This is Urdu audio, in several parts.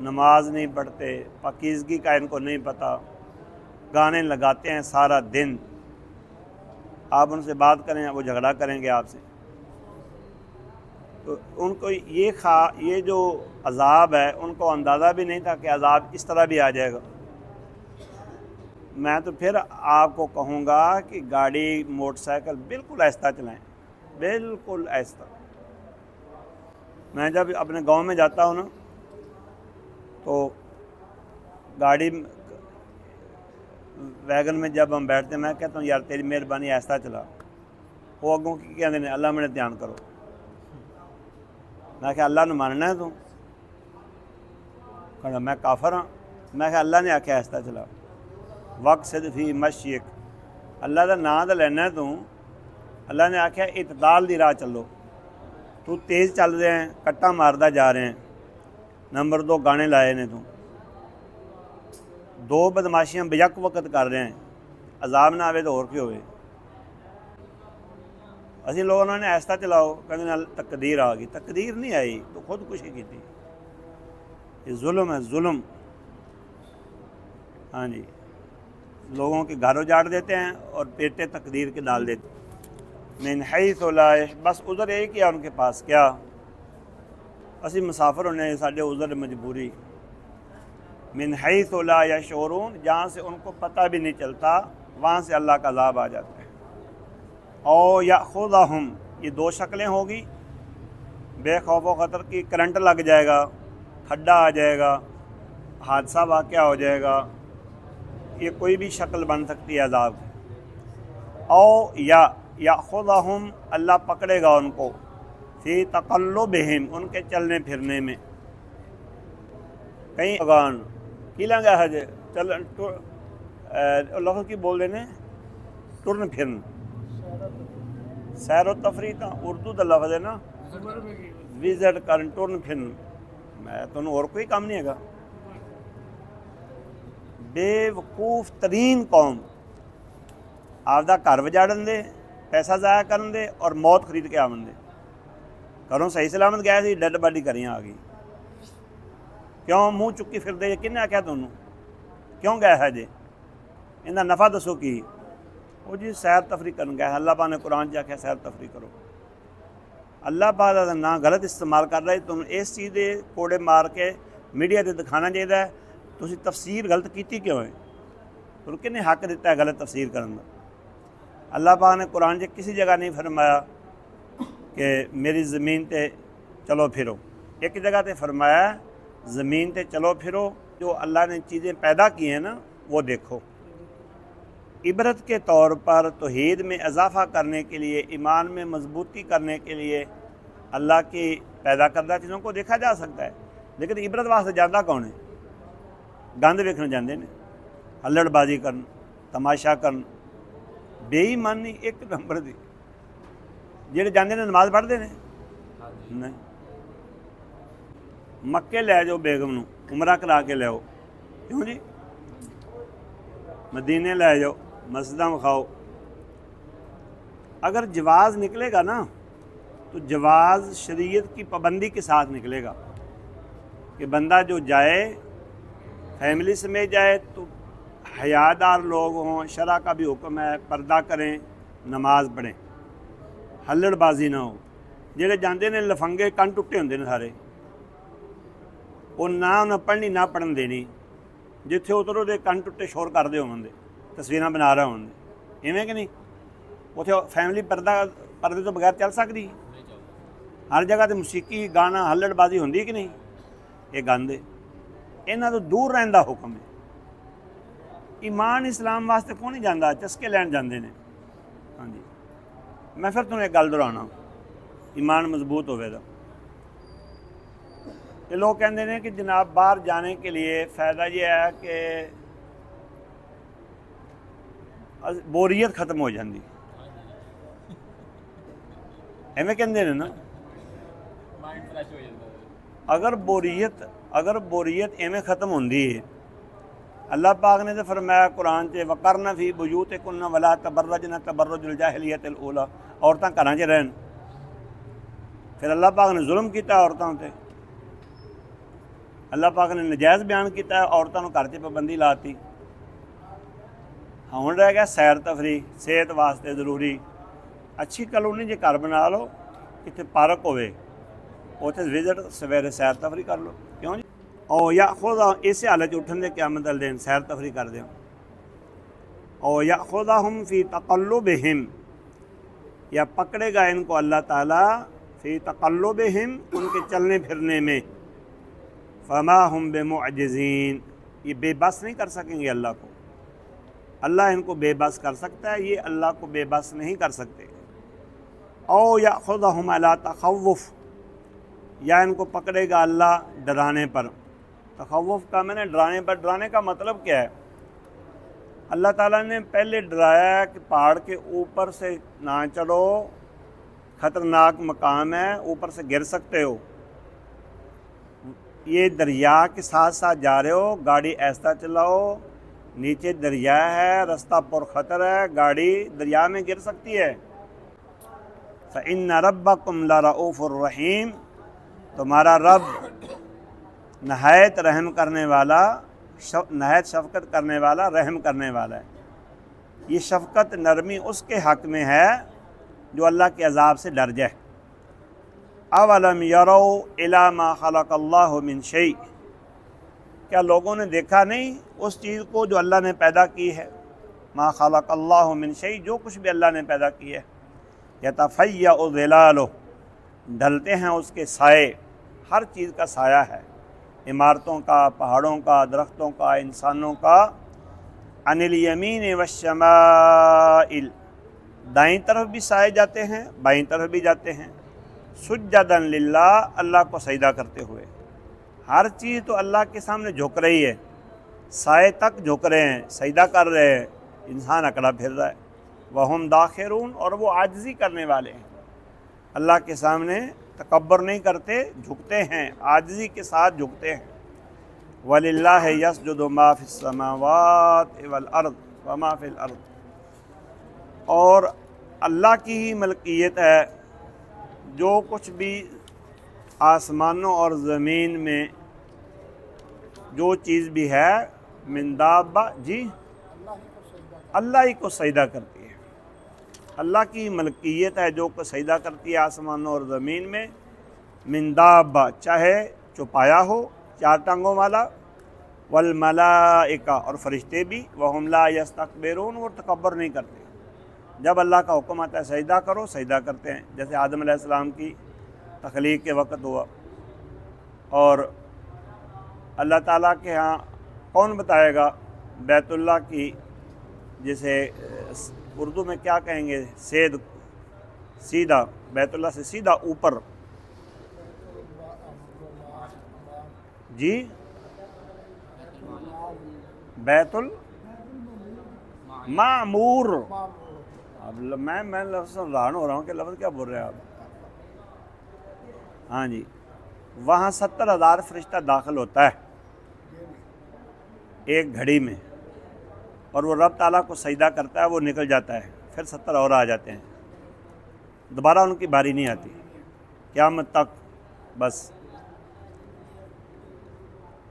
نماز نہیں پڑھتے، پاکیزگی کا ان کو نہیں پتہ، گانے لگاتے ہیں سارا دن، آپ ان سے بات کریں وہ جھگڑا کریں گے آپ سے۔ تو ان کو یہ جو عذاب ہے ان کو اندازہ بھی نہیں تھا کہ عذاب اس طرح بھی آ جائے گا۔ میں تو پھر آپ کو کہوں گا کہ گاڑی موٹر سائیکل بالکل آہستہ چلائیں، بالکل آہستہ۔ میں جب اپنے گاؤں میں جاتا ہوں نا تو گاڑی ویگن میں جب ہم بیٹھتے ہیں میں کہتا ہوں یار تیری مہربانی آہستہ چلا، وہ اگوں کی کہتے ہیں اللہ میرے دھیان کرو، میں کہ اللہ نے ماننا ہے تو کہنا میں کافر ہاں، میں کہ اللہ نے آکھیا آہستہ چلا، وقت صد فی مشیک، اللہ کا نام تو لینا ہے تو اللہ نے آکھیا اعتدال دی راہ چلو، تو تیز چل رہے ہیں کٹا ماردہ جا رہے ہیں، نمبر 2 گانے لائے نے تو 2 بدماشیاں بیک وقت کر رہے ہیں، عذاب نہ آوے تو اور کی ہوئے۔ اسی لوگوں نے آہستہ چلاؤ کہتے تقدیر آ گئی، تقدیر نہیں آئی تو خودکشی کی تھی، یہ ظلم ہے ظلم۔ ہاں جی، لوگوں کے گھر اجاڑ دیتے ہیں اور پیٹے تقدیر کے ڈال دیتے ہیں۔ من حیث لا یشعرون، بس عذر ایک ہی ہے ان کے پاس، کیا اسی مسافر ہونے ساڈے عذر مجبوری۔ من حیث لا یشعرون، جہاں سے ان کو پتہ بھی نہیں چلتا وہاں سے اللہ کا عذاب آ جاتا ہے۔ او یاخذہم، یہ 2 شکلیں ہوگی، بے خوف و خطر کی، کرنٹ لگ جائے گا، کھڈا آ جائے گا، حادثہ واقعہ ہو جائے گا، یہ کوئی بھی شکل بن سکتی ہے عذاب کی۔ او یا یاخذہم، اللہ پکڑے گا ان کو، فی تقلبہم، ان کے چلنے پھرنے میں، کہیں اگان کی لنگا ہے چل لفظ کی بول دینے ٹرن پھرن، سیر و تفریح تا اردو دا لفظ ہے نا، وزٹ کرن ٹرن پھرن، میں تو اور کوئی کام نہیں ہے گا۔ بے وقوف ترین قوم، آپ دا گھر وجاڑن دے، پیسہ ضائع کرن دے اور موت خرید کے آون دے، گھروں صحیح سلامت گیا سی ڈیڈ باڈی کریاں آ گئی، کیوں منہ چکی پھر دے، کنے آکھیا تنوں کیوں گیا ہے جے، انہاں نفع دسو کی، وہ جی سیر تفریح کرن گیا ہے، اللہ پاک نے قرآن آکھیا سیر تفریح کرو، اللہ پاک دا نام غلط استعمال کر رہے، تم اس چیز دے کوڑے مار کے میڈیا تے دکھانا چاہیے تسی تفسیر غلط کیتی کیوں ہے، تو کنے حق دیتا ہے غلط تفسیر کرن دا۔ اللہ پاک نے قرآن سے کسی جگہ نہیں فرمایا کہ میری زمین تے چلو پھرو، ایک جگہ تے فرمایا زمین تے چلو پھرو، جو اللہ نے چیزیں پیدا کی ہیں نا وہ دیکھو، عبرت کے طور پر توحید میں اضافہ کرنے کے لیے، ایمان میں مضبوطی کرنے کے لیے اللہ کی پیدا کردہ چیزوں کو دیکھا جا سکتا ہے، لیکن عبرت واسطے جاندہ کون ہے؟ گند ویکھن جاندے نے، ہلڑ بازی کرن، تماشا کرن، بے ایمانی ایک نمبر دی، جہے جاندے نے نماز پڑھتے ہیں نہیں، مکے لے جاؤ بیگم نو عمرہ کرا کے لے آؤ، کیوں جی، مدینے لے جاؤ مسجداں وکھاؤ، اگر جواز نکلے گا نا تو جواز شریعت کی پابندی کے ساتھ نکلے گا کہ بندہ جو جائے فیملی سمیت جائے تو حیادار لوگ ہوں، شرع کا بھی حکم ہے پردہ کریں، نماز پڑھیں، ہلڑ بازی نہ ہو، جہے جاندے نے لفنگے کن ٹوٹے ہوندے نے سارے، وہ نہ انہیں پڑھنی نہ پڑھن دینی، جتھے اترو دے کن ٹوٹے شور کر دے ہون دے، تصویراں بنا رہے ہون دے، ایویں کہ نہیں، اتھے فیملی پردے تو بغیر چل سکتی، ہر جگہ تے موسیقی گانا ہلڑ بازی ہوندی کہ نہیں، یہ گند ہے، انہاں تو دور رہن دا حکم ہے۔ ایمان اسلام واسطے کون نہیں جانا، چسکے لین جاندے نے۔ ہاں جی، میں پھر تمہیں ایک گل دہرانا، ایمان مضبوط ہوئے گا۔ یہ لوگ کہتے ہیں کہ جناب باہر جانے کے لیے فائدہ یہ ہے کہ بوریت ختم ہو جاتی، ایویں کہتے ہیں نا، اگر بوریت ایویں ختم ہوندی ہے، اللہ پاک نے تو فرمایا قرآن سے وَقَرْنَ فِي بُيُوتِكُنَّ وَلَا تَبَرَّجْنَ تَبَرُّجَ الْجَاهِلِيَّةِ الْأُولَىٰ، عورتاں گھراں چ رہن، پھر اللہ پاک نے ظلم کیتا عورتوں تے، اللہ پاک نے نجائز بیان کیتا ہے عورتوں گھر 'ਚ پابندی لاتی. ہوں رہ گیا سیر تفریح صحت واسطے ضروری. اچھی کالونی جے گھر بنا لو کتنے پارک ہوئے اتنے وزٹ سویرے سیر تفریح کر لو. کیوں جی او یا خود اسی حالت اٹھن دے قیامت والے دن سیر تفریح کر دیں. او یأخذہم فی تقلبہم یا پکڑے گا ان کو اللہ تعالیٰ فی تقلبہم ان کے چلنے پھرنے میں. فما ہم بمعجزین یہ بے بس نہیں کر سکیں گے اللہ کو. اللہ ان کو بے بس کر سکتا ہے یہ اللہ کو بے بس نہیں کر سکتے. او یأخذہم علی تخوف یا ان کو پکڑے گا اللہ ڈرانے پر. تخوف کا میں نے ڈرانے پر. ڈرانے کا مطلب کیا ہے؟ اللہ تعالیٰ نے پہلے ڈرایا کہ پہاڑ کے اوپر سے نہ چلو خطرناک مقام ہے اوپر سے گر سکتے ہو. یہ دریا کے ساتھ ساتھ جا رہے ہو گاڑی ایسا چلاؤ نیچے دریا ہے رستہ پر خطر ہے گاڑی دریا میں گر سکتی ہے. فإن ربکم لرؤوف الرحیم تمہارا رب نہایت رحم کرنے والا نہایت شفقت کرنے والا رحم کرنے والا ہے. یہ شفقت نرمی اس کے حق میں ہے جو اللہ کے عذاب سے ڈر جائے. اولم یروا الی ما خلق اللہ من شیء کیا لوگوں نے دیکھا نہیں اس چیز کو جو اللہ نے پیدا کی ہے. ما خلق اللہ من شیء جو کچھ بھی اللہ نے پیدا کی ہے. یتفیأ ظلالہ ڈھلتے ہیں اس کے سائے. ہر چیز کا سایہ ہے عمارتوں کا پہاڑوں کا درختوں کا انسانوں کا. عن الیمین والشمائل دائیں طرف بھی سائے جاتے ہیں بائیں طرف بھی جاتے ہیں. سجدا للہ اللہ کو سجدہ کرتے ہوئے. ہر چیز تو اللہ کے سامنے جھک رہی ہے. سائے تک جھک رہے ہیں سجدہ کر رہے ہیں. انسان اکڑا پھر رہا ہے. وہم داخرون اور وہ عاجزی کرنے والے ہیں اللہ کے سامنے تکبر نہیں کرتے جھکتے ہیں عاجزی کے ساتھ جھکتے ہیں. وَلِلَّهِ يَسْجُدُ مَا فِي السَّمَاوَاتِ وَالْأَرْضِ وَمَا فِي الْأَرْضِ اور اللہ کی ہی ملکیت ہے جو کچھ بھی آسمانوں اور زمین میں جو چیز بھی ہے من دابہ جی اللہ ہی کو سجدہ کرتی ہے. اللہ کی ملکیت ہے جو کو سجدہ کرتی ہے آسمانوں اور زمین میں. من دابہ چاہے چوپایا ہو چار ٹانگوں والا. والملائکہ اور فرشتے بھی. وہم لا یستکبرون وہ تکبر نہیں کرتے. جب اللہ کا حکم آتا ہے سجدہ کرو سجدہ کرتے ہیں. جیسے آدم علیہ السلام کی تخلیق کے وقت ہوا. اور اللہ تعالیٰ کے ہاں کون بتائے گا بیت اللہ کی جسے اردو میں کیا کہیں گے سیدھا بیت اللہ سے سیدھا اوپر جی بیت المعمور. اب میں لفظ حیران ہو رہا ہوں کہ لفظ کیا بول رہے ہیں آپ. ہاں جی وہاں 70,000 فرشتہ داخل ہوتا ہے ایک گھڑی میں اور وہ رب تعالیٰ کو سجدہ کرتا ہے وہ نکل جاتا ہے. پھر 70 اور آ جاتے ہیں دوبارہ ان کی باری نہیں آتی قیامت تک بس.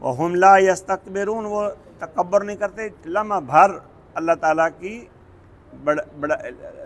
وَهُمْ لَا يَسْتَكْبِرُونَ وہ تکبر نہیں کرتے. لمحہ بھر اللہ تعالیٰ کی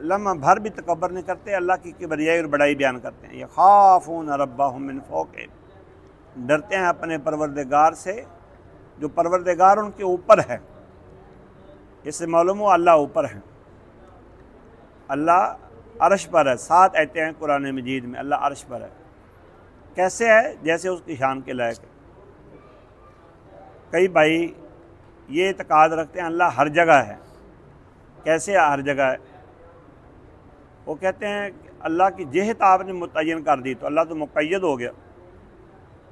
لمحہ بھر بھی تکبر نہیں کرتے اللہ کی کبریائی اور بڑائی بیان کرتے ہیں. يَخَافُونَ رَبَّهُم مِّن فَوْقِهِمْ ڈرتے ہیں اپنے پروردگار سے جو پروردگار ان کے اوپر ہے. اس سے معلوم ہو اللہ اوپر ہے. اللہ عرش پر ہے. 7 آیتیں ہیں قرآن مجید میں اللہ عرش پر ہے. کیسے ہے جیسے اس کی شان کے لائق ہے. کئی بھائی یہ اعتقاد رکھتے ہیں اللہ ہر جگہ ہے. کیسے ہر جگہ ہے؟ وہ کہتے ہیں کہ اللہ کی جہت آپ نے متعین کر دی تو اللہ تو مقید ہو گیا.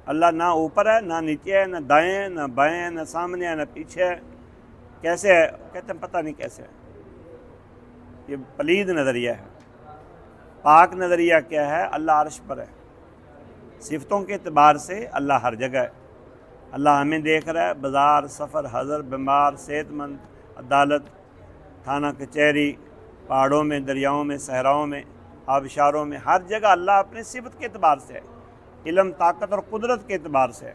اللہ نہ اوپر ہے نہ نیچے ہے نہ دائیں ہے نہ بائیں ہے نہ سامنے ہے نہ پیچھے ہے. کیسے ہے؟ کہتے ہیں پتہ نہیں کیسے ہے. یہ پلید نظریہ ہے. پاک نظریہ کیا ہے؟ اللہ عرش پر ہے. صفتوں کے اعتبار سے اللہ ہر جگہ ہے. اللہ ہمیں دیکھ رہا ہے بازار سفر حضر بیمار صحت مند عدالت تھانہ کچہری پہاڑوں میں دریاؤں میں صحراؤں میں آبشاروں میں ہر جگہ اللہ اپنے صفت کے اعتبار سے ہے. علم طاقت اور قدرت کے اعتبار سے ہے.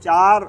4